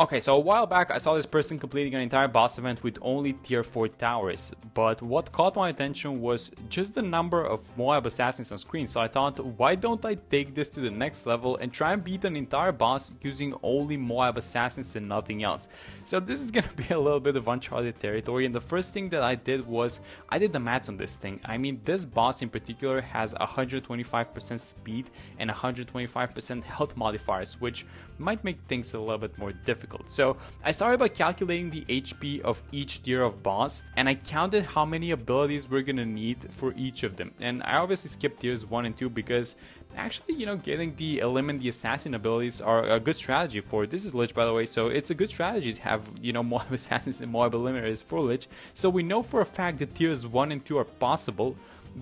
Okay, so a while back I saw this person completing an entire boss event with only tier 4 towers, but what caught my attention was just the number of MOAB Assassins on screen, so I thought, why don't I take this to the next level and try and beat an entire boss using only MOAB Assassins and nothing else. So this is gonna be a little bit of uncharted territory, and the first thing that I did was, I did the maths on this thing. I mean, this boss in particular has 125% speed and 125% health modifiers, which might make things a little bit more difficult. So I started by calculating the HP of each tier of boss, and I counted how many abilities we're gonna need for each of them. And I obviously skipped tiers 1 and 2 because actually, you know, getting the Eliminate the Assassin abilities are a good strategy for this is Lich, by the way, so it's a good strategy to have, you know, MOAB Assassins and MOAB Eliminators for Lich. So we know for a fact that tiers 1 and 2 are possible,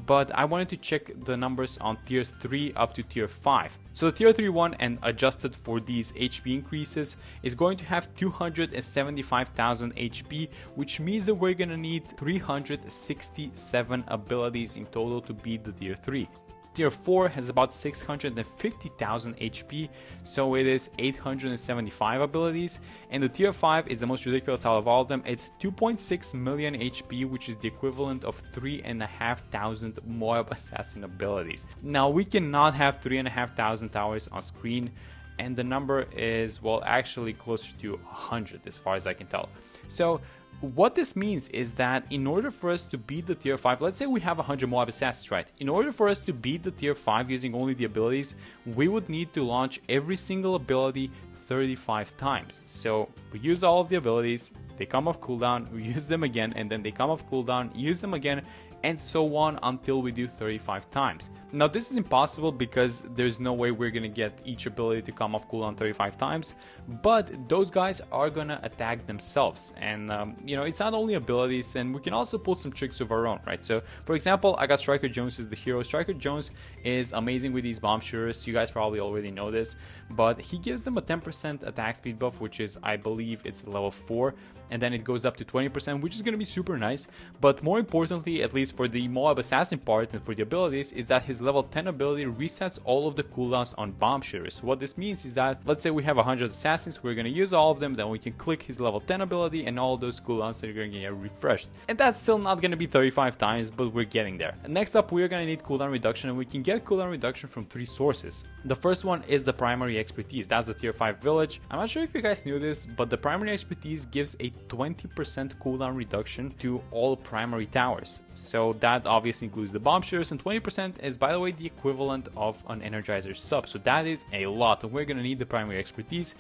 but I wanted to check the numbers on tiers 3 up to tier 5. So the tier 3 one, and adjusted for these HP increases, is going to have 275,000 HP, which means that we're gonna need 367 abilities in total to beat the tier 3. Tier 4 has about 650,000 HP, so it is 875 abilities, and the Tier 5 is the most ridiculous out of all of them. It's 2.6 million HP, which is the equivalent of 3,500 MOAB Assassin abilities. Now, we cannot have 3,500 towers on screen, and the number is, well, actually closer to 100 as far as I can tell. So what this means is that in order for us to beat the tier 5, let's say we have 100 MOAB Assassins, right? In order for us to beat the tier 5 using only the abilities, we would need to launch every single ability 35 times. So we use all of the abilities, they come off cooldown, we use them again, and then they come off cooldown, use them again, and so on until we do 35 times. Now this is impossible because there's no way we're gonna get each ability to come off cooldown 35 times, but those guys are gonna attack themselves, and you know, it's not only abilities, and we can also pull some tricks of our own, right? So for example, I got Striker Jones as the hero. Striker Jones is amazing with these bomb shooters, you guys probably already know this, but he gives them a 10% attack speed buff, which is, I believe it's level 4, and then it goes up to 20%, which is gonna be super nice. But more importantly, at least for the MOAB Assassin part and for the abilities, is that his level 10 ability resets all of the cooldowns on bomb shooters. So what this means is that, let's say we have 100 assassins, we're gonna use all of them, then we can click his level 10 ability and all of those cooldowns are gonna get refreshed. And that's still not gonna be 35 times, but we're getting there. And next up, we're gonna need cooldown reduction, and we can get cooldown reduction from 3 sources. The first one is the primary expertise. That's the tier 5 village. I'm not sure if you guys knew this, but the primary expertise gives a 20% cooldown reduction to all primary towers. So that obviously includes the bomb shooters, and 20% is, by the way, the equivalent of an Energizer sub. So that is a lot, and we're gonna need the primary expertise.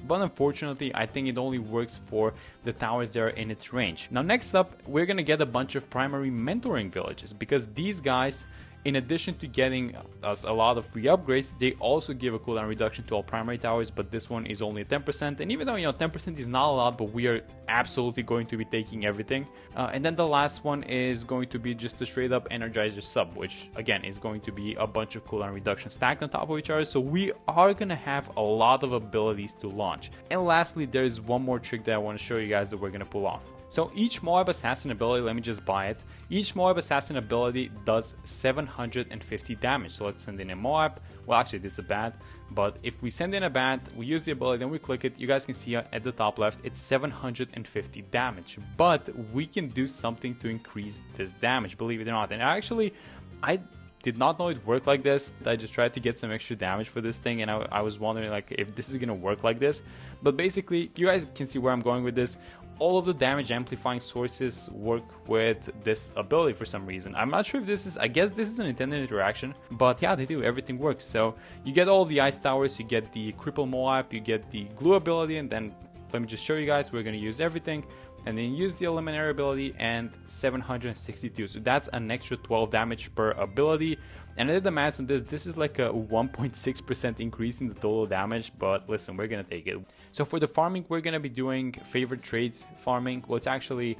But unfortunately, I think it only works for the towers that are in its range. Now next up, we're gonna get a bunch of primary mentoring villages, because these guys, in addition to getting us a lot of free upgrades, they also give a cooldown reduction to all primary towers, but this one is only 10%, and even though, you know, 10% is not a lot, but we are absolutely going to be taking everything. And then the last one is going to be just a straight up Energizer sub, which again is going to be a bunch of cooldown reduction stacked on top of each other, so we are gonna have a lot of abilities to launch. And lastly, there's one more trick that I want to show you guys that we're gonna pull off. So each MOAB Assassin ability, let me just buy it, each MOAB Assassin ability does 750 damage. So let's send in a MOAB, well actually this is a bat, but if we send in a bat, we use the ability, then we click it, you guys can see at the top left, it's 750 damage. But we can do something to increase this damage, believe it or not. And actually, I did not know it worked like this. I just tried to get some extra damage for this thing, and I was wondering like if this is gonna work like this. But basically, you guys can see where I'm going with this. All of the damage amplifying sources work with this ability for some reason. I'm not sure if this is, I guess this is an intended interaction, but yeah, they do, everything works. So you get all the ice towers, you get the cripple MOAB, you get the glue ability, and then let me just show you guys, we're gonna use everything. And then use the Eliminator ability and 762, so that's an extra 12 damage per ability. And I did the maths on this, this is like a 1.6% increase in the total damage, but listen, we're gonna take it. So for the farming, we're gonna be doing favorite trades farming. Well, it's actually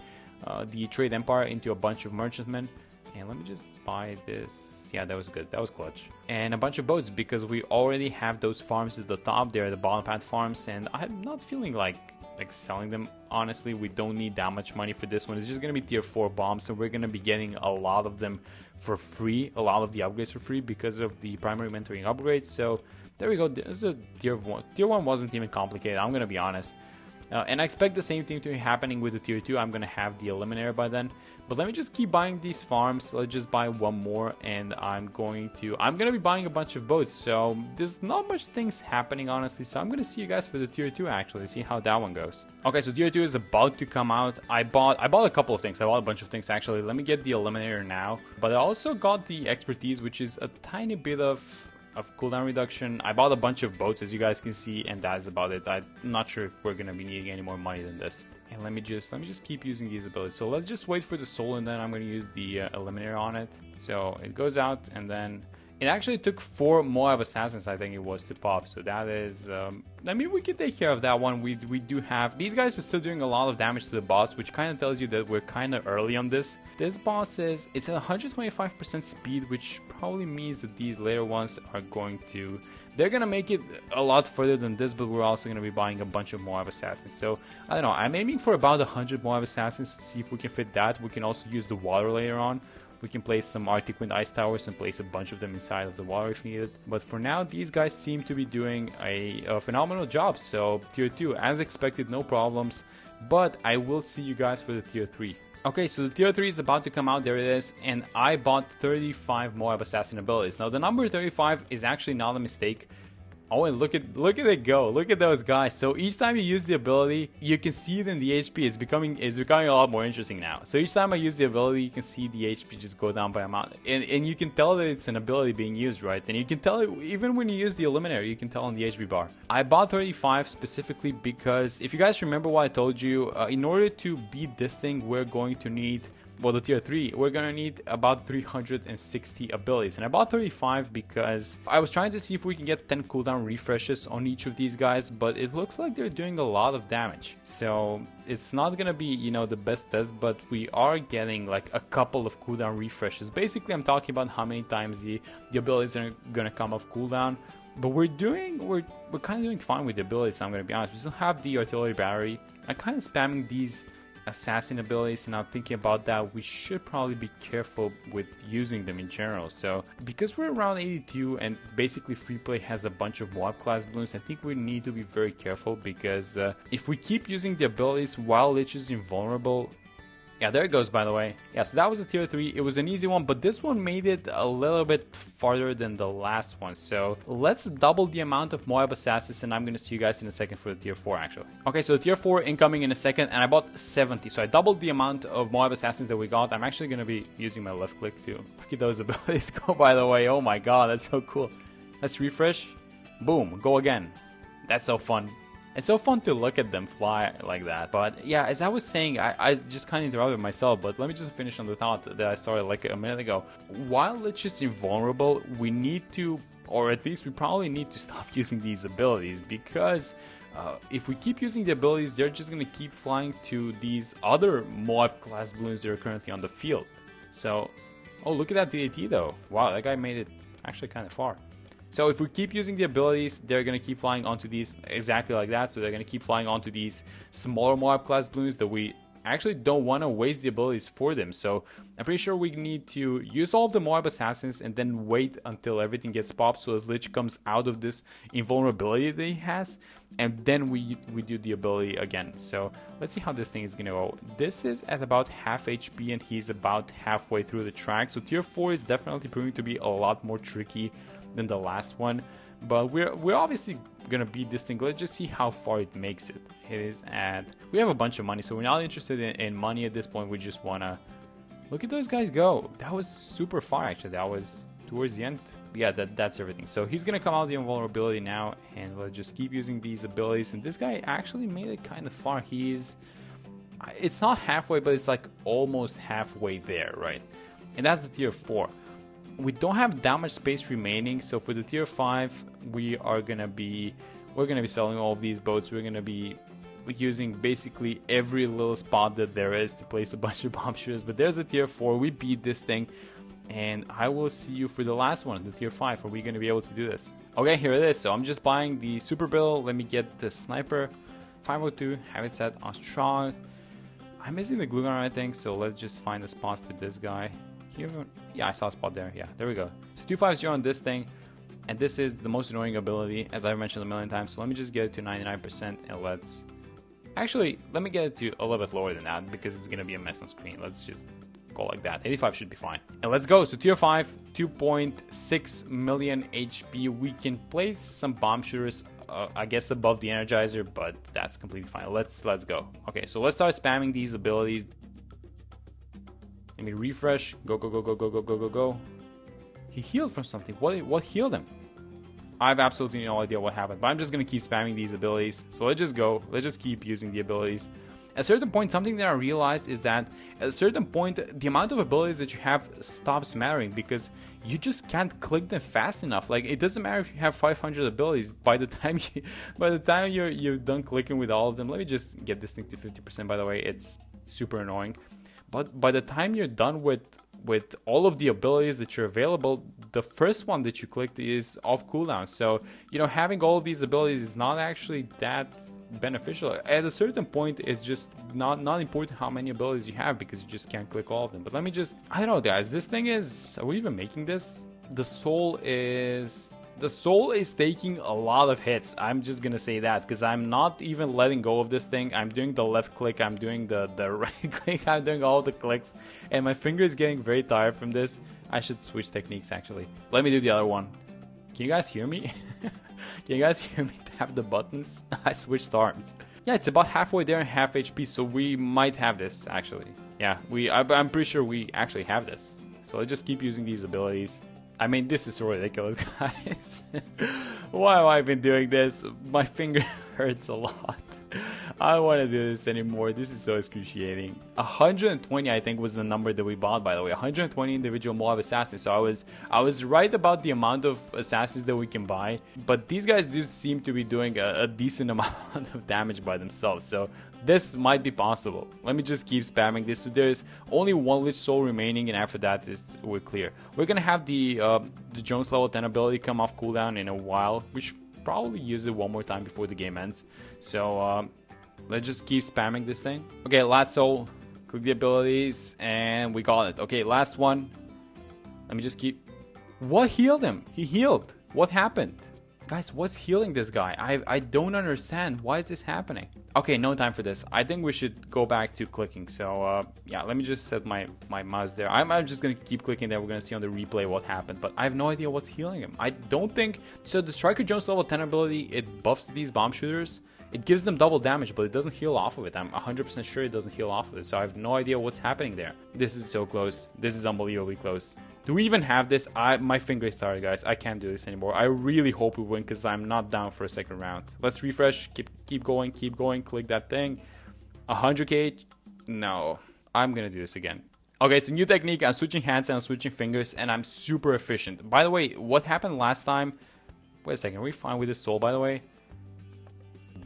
the trade empire into a bunch of merchantmen. And let me just buy this. Yeah, that was good, that was clutch. And a bunch of boats, because we already have those farms at the top there, the bottom path farms, and I'm not feeling like selling them. Honestly, we don't need that much money for this one. It's just gonna be tier 4 bombs, so we're gonna be getting a lot of them for free, a lot of the upgrades for free because of the primary mentoring upgrades. So there we go, there's a tier 1. Tier 1 wasn't even complicated, I'm gonna be honest. And I expect the same thing to be happening with the tier 2. I'm going to have the Eliminator by then. But let me just keep buying these farms. Let's just buy one more, and I'm going to be buying a bunch of boats. So there's not much things happening, honestly. So I'm going to see you guys for the tier 2 actually, see how that one goes. Okay, so tier 2 is about to come out. I bought a couple of things. I bought a bunch of things actually. Let me get the Eliminator now. But I also got the Expertise, which is a tiny bit of cooldown reduction. I bought a bunch of boats, as you guys can see, and that's about it. I'm not sure if we're gonna be needing any more money than this. And let me just keep using these abilities. So let's just wait for the soul, and then I'm gonna use the Eliminator on it. So it goes out, and then it actually took 4 MOAB Assassins, I think it was, to pop. So that is, I mean, we can take care of that one. We do have, these guys are still doing a lot of damage to the boss, which kind of tells you that we're kind of early on this. This boss it's at 125% speed, which probably means that these later ones are they're going to make it a lot further than this, but we're also going to be buying a bunch of MOAB Assassins. So, I don't know, I'm aiming for about 100 MOAB Assassins to see if we can fit that. We can also use the water later on. We can place some Arctic Wind Ice Towers and place a bunch of them inside of the water if needed. But for now, these guys seem to be doing a phenomenal job. So tier 2, as expected, no problems. But I will see you guys for the tier 3. Okay, so the tier 3 is about to come out, there it is, and I bought 35 MOAB Assassin abilities. Now the number 35 is actually not a mistake. Oh, and look at it go. Look at those guys. So each time you use the ability, you can see it in the HP. It's becoming a lot more interesting now. So each time I use the ability, you can see the HP just go down by amount. And you can tell that it's an ability being used, right? And you can tell it, even when you use the Eliminator, you can tell on the HP bar. I bought 35 specifically because, if you guys remember what I told you, in order to beat this thing, we're going to need, well, the tier 3, we're gonna need about 360 abilities. And I bought 35 because I was trying to see if we can get 10 cooldown refreshes on each of these guys, but it looks like they're doing a lot of damage. So it's not gonna be, you know, the best test, but we are getting like a couple of cooldown refreshes. Basically, I'm talking about how many times the abilities are gonna come off cooldown. But we're kind of doing fine with the abilities, I'm gonna be honest. We still have the artillery battery. I'm kind of spamming these assassin abilities, and I'm thinking about that. We should probably be careful with using them in general. So because we're around 82 and basically free play has a bunch of MOAB class balloons, I think we need to be very careful, because if we keep using the abilities while Lich is invulnerable. Yeah, there it goes, by the way. Yeah, so that was a tier 3. It was an easy one, but this one made it a little bit farther than the last one. So let's double the amount of MOAB Assassins, and I'm going to see you guys in a second for the tier 4, actually. Okay, so the tier 4 incoming in a second, and I bought 70. So I doubled the amount of MOAB Assassins that we got. I'm actually going to be using my left click to look at those abilities go, by the way. Oh my god, that's so cool. Let's refresh. Boom, go again. That's so fun. It's so fun to look at them fly like that. But yeah, as I was saying, I just kind of interrupted myself, but let me just finish on the thought that I started like a minute ago. While Lich is invulnerable, we need to, or at least we probably need to stop using these abilities, because if we keep using the abilities, they're just going to keep flying to these other MOAB class balloons that are currently on the field. So, oh, look at that DAT though. Wow, that guy made it actually kind of far. So if we keep using the abilities, they're going to keep flying onto these exactly like that. So they're going to keep flying onto these smaller MOAB class balloons that we actually don't want to waste the abilities for them. So I'm pretty sure we need to use all of the MOAB Assassins and then wait until everything gets popped so that Lich comes out of this invulnerability that he has. And then we do the ability again. So let's see how this thing is going to go. This is at about half HP and he's about halfway through the track. So tier 4 is definitely proving to be a lot more tricky than the last one, but we're obviously gonna beat this thing. Let's just see how far it makes it. It is at, we have a bunch of money, so we're not interested in money at this point. We just wanna look at those guys go. That was super far, actually. That was towards the end. Yeah, that's everything. So he's gonna come out of the invulnerability now, and let's just keep using these abilities. And this guy actually made it kind of far. It's not halfway, but it's like almost halfway there, right? And that's the tier 4. We don't have that much space remaining, so for the tier 5 we're gonna be selling all of these boats. We're gonna be using basically every little spot that there is to place a bunch of bomb shooters. But there's a tier 4. We beat this thing, and I will see you for the last one, the tier 5. Are we gonna be able to do this? Okay, here it is. So I'm just buying the super bill. Let me get the sniper 502, have it set on strong. I'm missing the glue gun, I think, so let's just find a spot for this guy. Yeah, I saw a spot there. Yeah, there we go. So 250 on this thing, and this is the most annoying ability, as I've mentioned a million times. So let me just get it to 99%, and let's Actually, let me get it to a little bit lower than that because it's gonna be a mess on screen. Let's just go like that. 85 should be fine. And let's go. So tier 5, 2.6 million HP. We can place some bomb shooters, I guess above the Energizer, but that's completely fine. Let's go. Okay, so let's start spamming these abilities. Let me refresh. Go, go, go, go, go, go, go, go, go. He healed from something. What healed him? I have absolutely no idea what happened, but I'm just going to keep spamming these abilities. So let's just go. Let's just keep using the abilities. At a certain point, something that I realized is that at a certain point, the amount of abilities that you have stops mattering because you just can't click them fast enough. Like, it doesn't matter if you have 500 abilities. By the time you're done clicking with all of them, let me just get this thing to 50%, by the way. It's super annoying. But by the time you're done with all of the abilities that are available, the first one that you clicked is off cooldown. So, you know, having all of these abilities is not actually that beneficial. At a certain point, it's just not important how many abilities you have because you just can't click all of them. But let me just, I don't know, guys, this thing is, are we even making this? The soul is taking a lot of hits. I'm just gonna say that because I'm not even letting go of this thing. I'm doing the left click, I'm doing the right click, I'm doing all the clicks, and my finger is getting very tired from this. I should switch techniques actually. Let me do the other one. Can you guys hear me? Can you guys hear me tap the buttons? I switched arms. Yeah, it's about halfway there and half HP, so we might have this actually. Yeah, I'm pretty sure we actually have this. So let's just keep using these abilities. I mean, this is so ridiculous, guys. Why have I been doing this? My finger hurts a lot. I don't want to do this anymore. This is so excruciating. 120, I think, was the number that we bought, by the way. 120 individual MOAB Assassins. So I was right about the amount of assassins that we can buy. But these guys do seem to be doing a decent amount of damage by themselves. So this might be possible. Let me just keep spamming this. So there's only one Lich Soul remaining, and after that, we're clear. We're going to have the Jones level 10 ability come off cooldown in a while, which probably use it one more time before the game ends. So let's just keep spamming this thing. Okay, last soul. Click the abilities and we got it. Okay, last one. Let me just keep. What healed him? He healed. What happened? Guys, what's healing this guy? I don't understand. Why is this happening? Okay, no time for this. I think we should go back to clicking. So yeah, let me just set my mouse there. I'm just gonna keep clicking there. We're gonna see on the replay what happened, but I have no idea what's healing him. I don't think so. The Striker Jones level 10 ability, it buffs these bomb shooters. It gives them double damage, but it doesn't heal off of it. I'm 100% sure it doesn't heal off of it, so I have no idea what's happening there. This is so close. This is unbelievably close. Do we even have this? My finger is tired, guys. I can't do this anymore. I really hope we win because I'm not down for a second round. Let's refresh. Keep going. Keep going. Click that thing. 100k. No. I'm going to do this again. Okay, so new technique. I'm switching hands and I'm switching fingers, and I'm super efficient. By the way, what happened last time? Wait a second. Are we fine with this soul, by the way?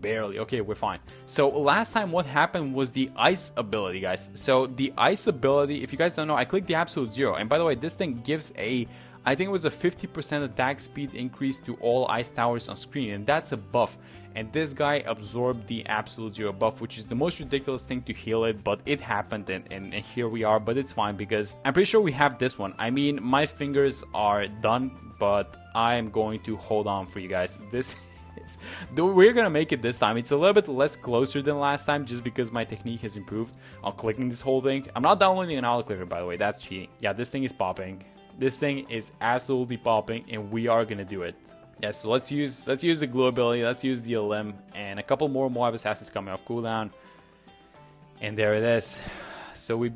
Barely. Okay, we're fine. So last time what happened was the ice ability, guys. So the ice ability, if you guys don't know, I clicked the absolute 0, and by the way, this thing gives I think it was a 50% attack speed increase to all ice towers on screen, and that's a buff. And this guy absorbed the absolute 0 buff, which is the most ridiculous thing to heal it, but it happened, and here we are. But it's fine because I'm pretty sure we have this one. I mean, my fingers are done, but I'm going to hold on for you guys. We're gonna make it this time. It's a little bit less closer than last time just because my technique has improved on clicking this whole thing. I'm not downloading an auto clicker, by the way. That's cheating. Yeah, this thing is popping. This thing is absolutely popping, and we are gonna do it. Yeah, so let's use the glue ability. Let's use the limb and a couple more MOAB Assassins coming off cooldown. And there it is. So we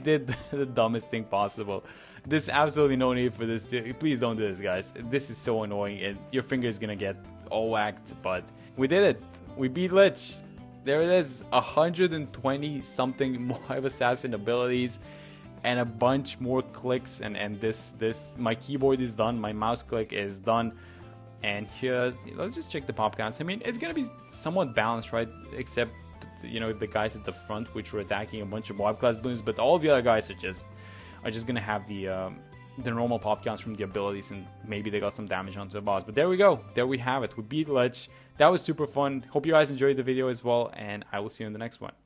did the dumbest thing possible. There's absolutely no need for this. Please don't do this, guys. This is so annoying, and your finger is gonna get all whacked. But we did it. We beat Lich. There it is. 120 something MOAB Assassin abilities, and a bunch more clicks. And this my keyboard is done. My mouse click is done. And here, let's just check the pop counts. I mean, it's gonna be somewhat balanced, right? Except, you know, the guys at the front, which were attacking a bunch of MOAB class balloons, but all the other guys are just gonna have the normal pop counts from the abilities, and maybe they got some damage onto the boss. But there we go. There we have it. We beat Lich. That was super fun. Hope you guys enjoyed the video as well, and I will see you in the next one.